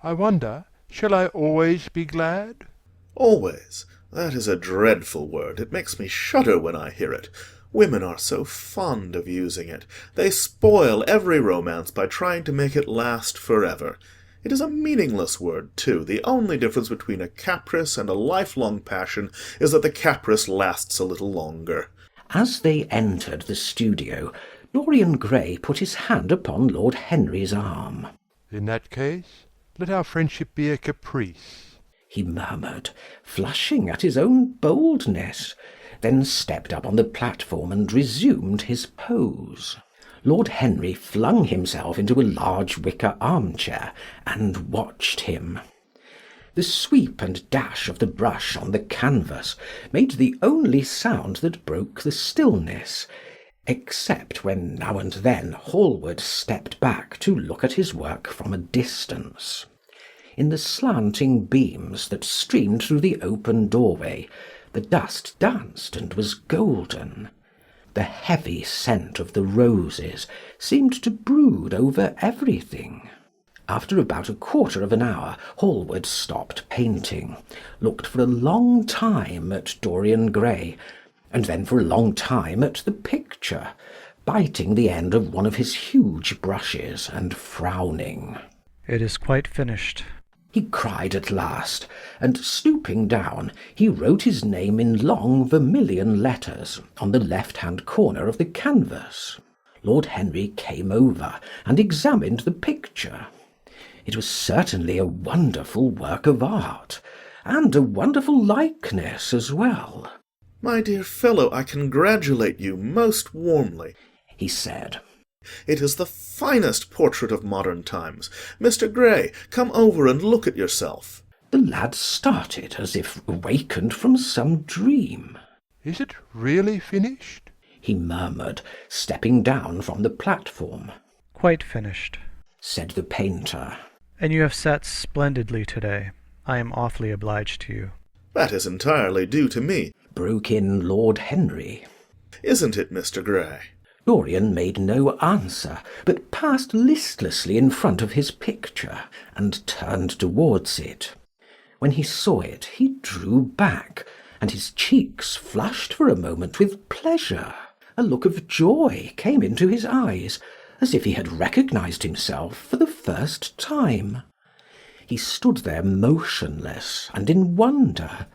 I wonder, shall I always be glad? Always. That is a dreadful word. It makes me shudder when I hear it. Women are so fond of using it. They spoil every romance by trying to make it last forever. It is a meaningless word, too. The only difference between a caprice and a lifelong passion is that the caprice lasts a little longer. As they entered the studio, Dorian Gray put his hand upon Lord Henry's arm. In that case, let our friendship be a caprice, he murmured, flushing at his own boldness, then stepped up on the platform and resumed his pose. Lord Henry flung himself into a large wicker armchair and watched him. The sweep and dash of the brush on the canvas made the only sound that broke the stillness, except when now and then Hallward stepped back to look at his work from a distance. In the slanting beams that streamed through the open doorway, the dust danced and was golden. The heavy scent of the roses seemed to brood over everything. After about a quarter of an hour, Hallward stopped painting, looked for a long time at Dorian Gray, and then for a long time at the picture, biting the end of one of his huge brushes and frowning. "It is quite finished," he cried at last, and stooping down, he wrote his name in long vermilion letters on the left-hand corner of the canvas. Lord Henry came over and examined the picture. It was certainly a wonderful work of art, and a wonderful likeness as well. "My dear fellow, I congratulate you most warmly," he said. "It is the finest portrait of modern times. Mr. Gray, come over and look at yourself." The lad started as if awakened from some dream. Is it really finished? he murmured, stepping down from the platform. "Quite finished," said the painter. "And you have sat splendidly today. I am awfully obliged to you." "That is entirely due to me," broke in Lord Henry. "Isn't it, Mr. Gray?" Dorian made no answer, but passed listlessly in front of his picture, and turned towards it. When he saw it, he drew back, and his cheeks flushed for a moment with pleasure. A look of joy came into his eyes, as if he had recognized himself for the first time. He stood there motionless and in wonder,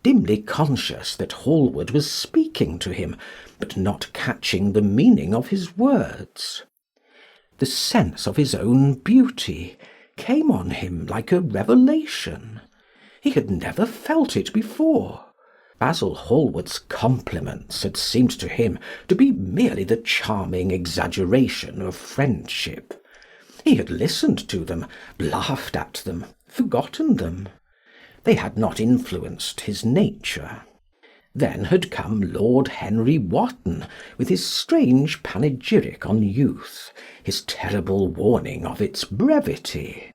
dimly conscious that Hallward was speaking to him, but not catching the meaning of his words. The sense of his own beauty came on him like a revelation. He had never felt it before. Basil Hallward's compliments had seemed to him to be merely the charming exaggeration of friendship. He had listened to them, laughed at them, forgotten them. They had not influenced his nature. Then had come Lord Henry Wotton, with his strange panegyric on youth, his terrible warning of its brevity.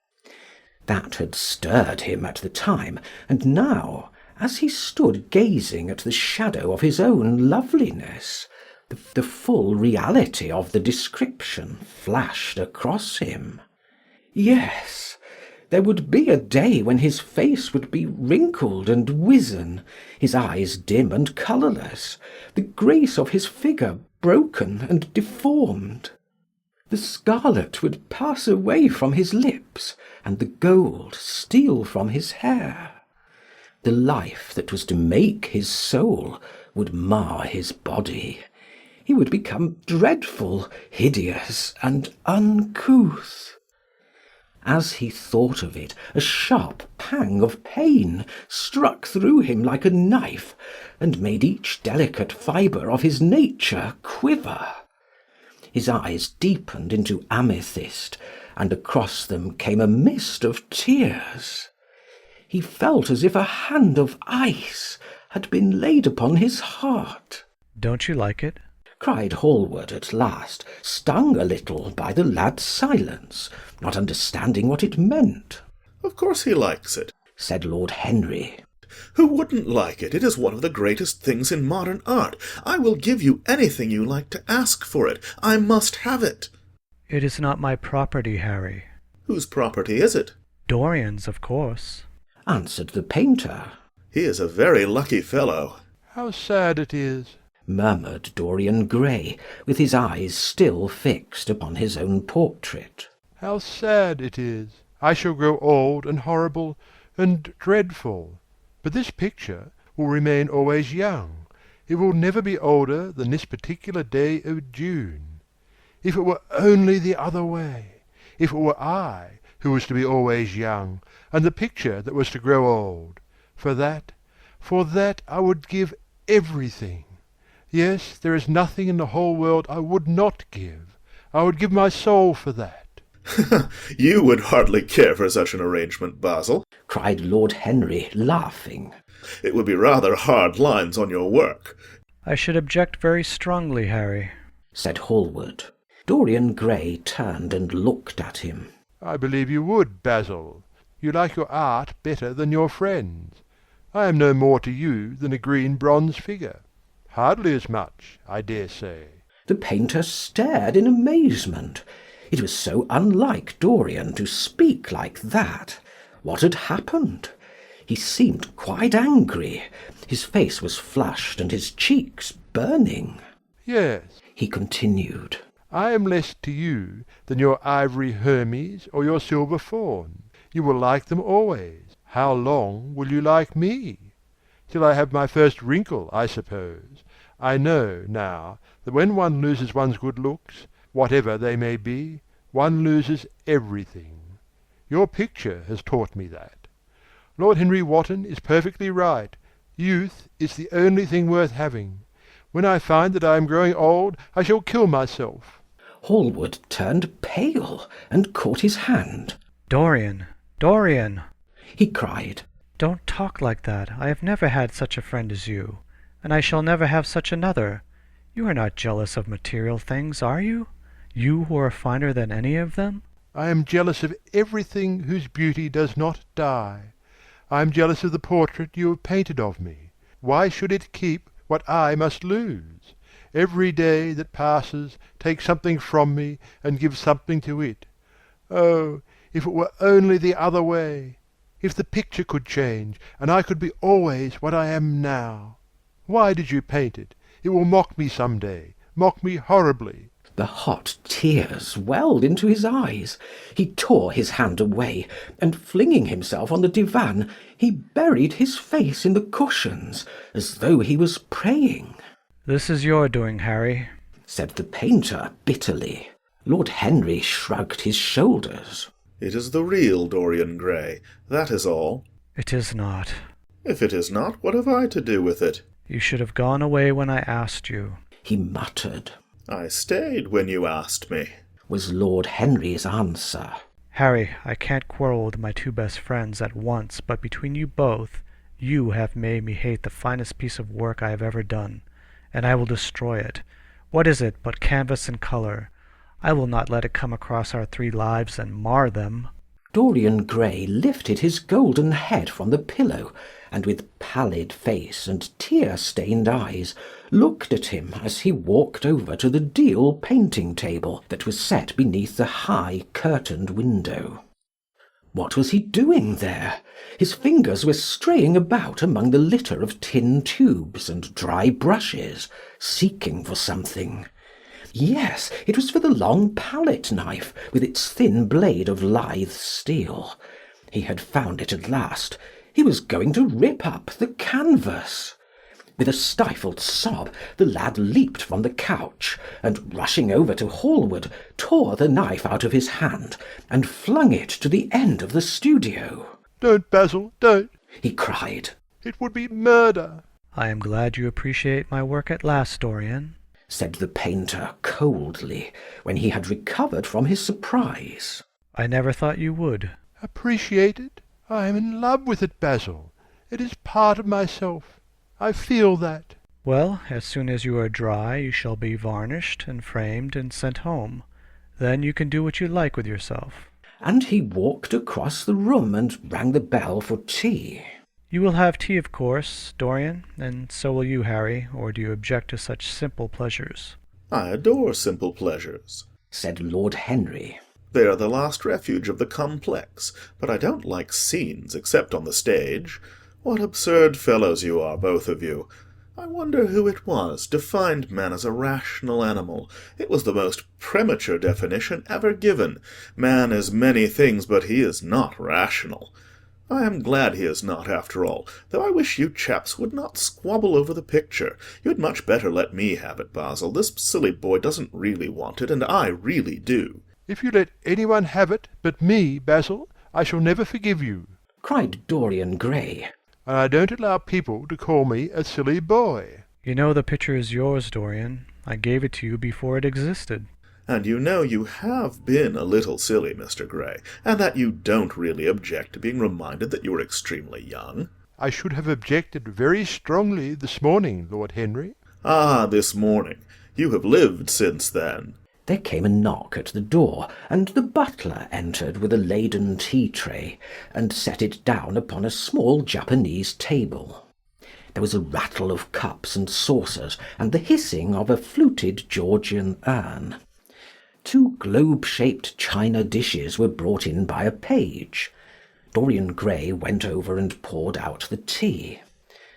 That had stirred him at the time, and now, as he stood gazing at the shadow of his own loveliness, the full reality of the description flashed across him. Yes, there would be a day when his face would be wrinkled and wizen, his eyes dim and colourless, the grace of his figure broken and deformed. The scarlet would pass away from his lips, and the gold steal from his hair. The life that was to make his soul would mar his body. He would become dreadful, hideous, and uncouth. As he thought of it, a sharp pang of pain struck through him like a knife, and made each delicate fibre of his nature quiver. His eyes deepened into amethyst, and across them came a mist of tears. He felt as if a hand of ice had been laid upon his heart. "Don't you like it?" cried Hallward at last, stung a little by the lad's silence, not understanding what it meant. "Of course he likes it," said Lord Henry. "Who wouldn't like it? It is one of the greatest things in modern art. I will give you anything you like to ask for it. I must have it." "It is not my property, Harry." "Whose property is it?" Dorian's, of course, answered the painter. He is a very lucky fellow. How sad it is! Murmured Dorian Gray, with his eyes still fixed upon his own portrait. How sad it is! I shall grow old and horrible and dreadful. But this picture will remain always young. It will never be older than this particular day of June. If it were only the other way! If it were I who was to be always young, and the picture that was to grow old! For that I would give everything. Yes, there is nothing in the whole world I would not give. I would give my soul for that. You would hardly care for such an arrangement, Basil, cried Lord Henry, laughing. It would be rather hard lines on your work. I should object very strongly, Harry, said Hallward. Dorian Gray turned and looked at him. I believe you would, Basil. You like your art better than your friends. I am no more to you than a green bronze figure. Hardly as much, I dare say. The painter stared in amazement. It was so unlike Dorian to speak like that. What had happened? He seemed quite angry. His face was flushed and his cheeks burning. Yes, he continued. I am less to you than your ivory Hermes or your silver fawn. You will like them always. How long will you like me? Till I have my first wrinkle, I suppose. I know, now, that when one loses one's good looks, whatever they may be, one loses everything. Your picture has taught me that. Lord Henry Wotton is perfectly right. Youth is the only thing worth having. When I find that I am growing old, I shall kill myself. Hallward turned pale and caught his hand. Dorian, Dorian, he cried. Don't talk like that. I have never had such a friend as you, and I shall never have such another. You are not jealous of material things, are you? You who are finer than any of them? I am jealous of everything whose beauty does not die. I am jealous of the portrait you have painted of me. Why should it keep what I must lose? Every day that passes takes something from me and gives something to it. Oh, if it were only the other way! If the picture could change, and I could be always what I am now! Why did you paint it? It will mock me some day, mock me horribly. The hot tears welled into his eyes. He tore his hand away, and flinging himself on the divan, he buried his face in the cushions, as though he was praying. This is your doing, Harry, said the painter bitterly. Lord Henry shrugged his shoulders. It is the real Dorian Gray, that is all. It is not. If it is not, what have I to do with it? You should have gone away when I asked you, he muttered. I stayed when you asked me, was Lord Henry's answer. Harry, I can't quarrel with my two best friends at once, but between you both, you have made me hate the finest piece of work I have ever done, and I will destroy it. What is it but canvas and colour? I will not let it come across our 3 lives and mar them. Dorian Gray lifted his golden head from the pillow, and with pallid face and tear-stained eyes looked at him as he walked over to the deal painting table that was set beneath the high curtained window. What was he doing there? His fingers were straying about among the litter of tin tubes and dry brushes, seeking for something. Yes, it was for the long palette knife with its thin blade of lithe steel. He had found it at last. He was going to rip up the canvas. With a stifled sob, the lad leaped from the couch, and rushing over to Hallward, tore the knife out of his hand, and flung it to the end of the studio. Don't, Basil, don't, he cried. It would be murder. I am glad you appreciate my work at last, Dorian, said the painter coldly, when he had recovered from his surprise. I never thought you would. Appreciate it? I am in love with it, Basil. It is part of myself. I feel that. Well, as soon as you are dry, you shall be varnished and framed and sent home. Then you can do what you like with yourself. And he walked across the room and rang the bell for tea. You will have tea, of course, Dorian, and so will you, Harry, or do you object to such simple pleasures? I adore simple pleasures, said Lord Henry. They are the last refuge of the complex, but I don't like scenes except on the stage. What absurd fellows you are, both of you! I wonder who it was defined man as a rational animal. It was the most premature definition ever given. Man is many things, but he is not rational. I am glad he is not, after all, though I wish you chaps would not squabble over the picture. You had much better let me have it, Basil. This silly boy doesn't really want it, and I really do. If you let anyone have it but me, Basil, I shall never forgive you, cried Dorian Gray. and I don't allow people to call me a silly boy. You know the picture is yours, Dorian. I gave it to you before it existed. And you know you have been a little silly, Mr. Gray, and that you don't really object to being reminded that you are extremely young. I should have objected very strongly this morning, Lord Henry. Ah, this morning. You have lived since then. There came a knock at the door, and the butler entered with a laden tea-tray, and set it down upon a small Japanese table. There was a rattle of cups and saucers, and the hissing of a fluted Georgian urn. 2 globe-shaped china dishes were brought in by a page. Dorian Gray went over and poured out the tea.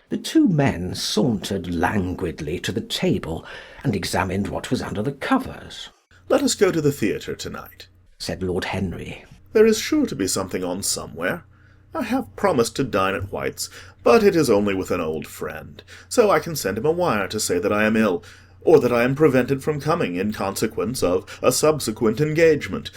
The 2 men sauntered languidly to the table, and examined what was under the covers. Let us go to the theatre tonight, said Lord Henry. There is sure to be something on somewhere. I have promised to dine at White's, but it is only with an old friend, so I can send him a wire to say that I am ill, or that I am prevented from coming in consequence of a subsequent engagement.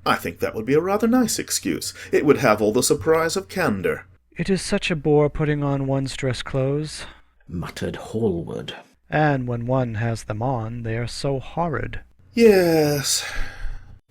I think that would be a rather nice excuse. It would have all the surprise of candour. It is such a bore putting on one's dress clothes, muttered Hallward. And when one has them on, they are so horrid. Yes,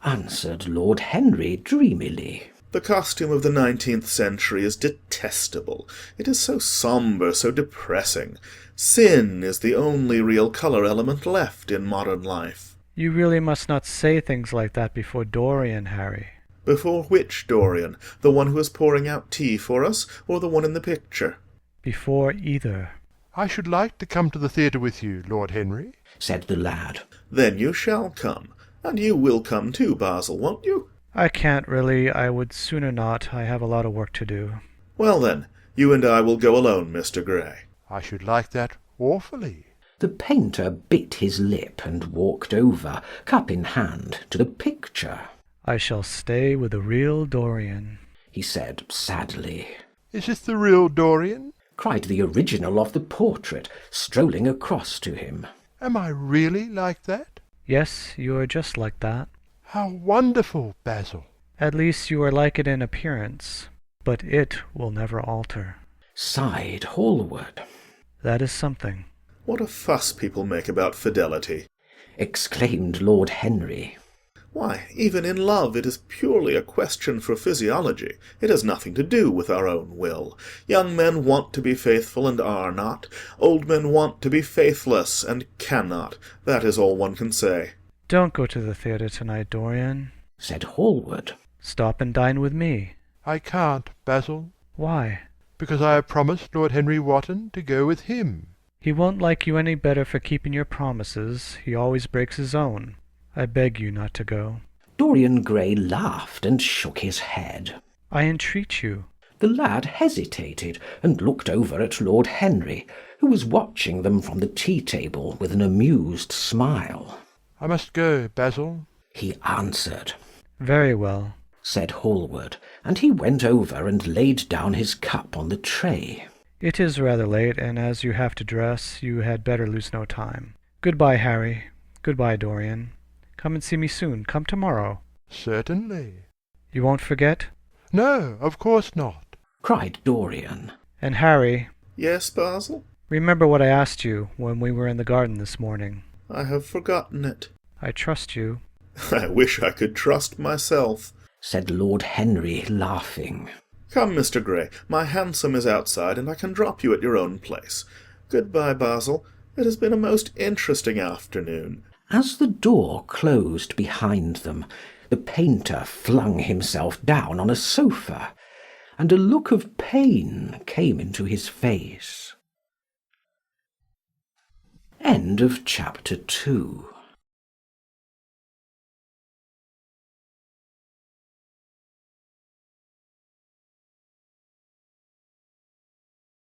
answered Lord Henry dreamily. The costume of the 19th century is detestable. It is so sombre, so depressing. Sin is the only real colour element left in modern life. You really must not say things like that before Dorian, Harry. Before which Dorian? The one who is pouring out tea for us, or the one in the picture? Before either. I should like to come to the theatre with you, Lord Henry, said the lad. Then you shall come. And you will come too, Basil, won't you? I can't really. I would sooner not. I have a lot of work to do. Well then, you and I will go alone, Mr. Gray. I should like that awfully. The painter bit his lip and walked over, cup in hand, to the picture. I shall stay with the real Dorian, he said sadly. Is this the real Dorian? Cried the original of the portrait, strolling across to him. Am I really like that? Yes, you are just like that. How wonderful, Basil. At least you are like it in appearance, but it will never alter, sighed Hallward. That is something. What a fuss people make about fidelity, exclaimed Lord Henry. Why, even in love it is purely a question for physiology. It has nothing to do with our own will. Young men want to be faithful and are not. Old men want to be faithless and cannot. That is all one can say. Don't go to the theatre tonight, Dorian, said Hallward. Stop and dine with me. I can't, Basil. Why? Because I have promised Lord Henry Wotton to go with him. He won't like you any better for keeping your promises. He always breaks his own. I beg you not to go. Dorian Gray laughed and shook his head. I entreat you. The lad hesitated and looked over at Lord Henry, who was watching them from the tea-table with an amused smile. I must go, Basil, he answered. Very well, said Hallward, and he went over and laid down his cup on the tray. It is rather late, and as you have to dress, you had better lose no time. Goodbye, Harry. Goodbye, Dorian. Come and see me soon. Come tomorrow. Certainly. You won't forget? No, of course not, cried Dorian. And Harry. Yes, Basil? Remember what I asked you when we were in the garden this morning. I have forgotten it. I trust you. I wish I could trust myself, said Lord Henry, laughing. Come, Mr. Gray, my hansom is outside, and I can drop you at your own place. Goodbye, Basil. It has been a most interesting afternoon. As the door closed behind them, the painter flung himself down on a sofa, and a look of pain came into his face. End of chapter 2.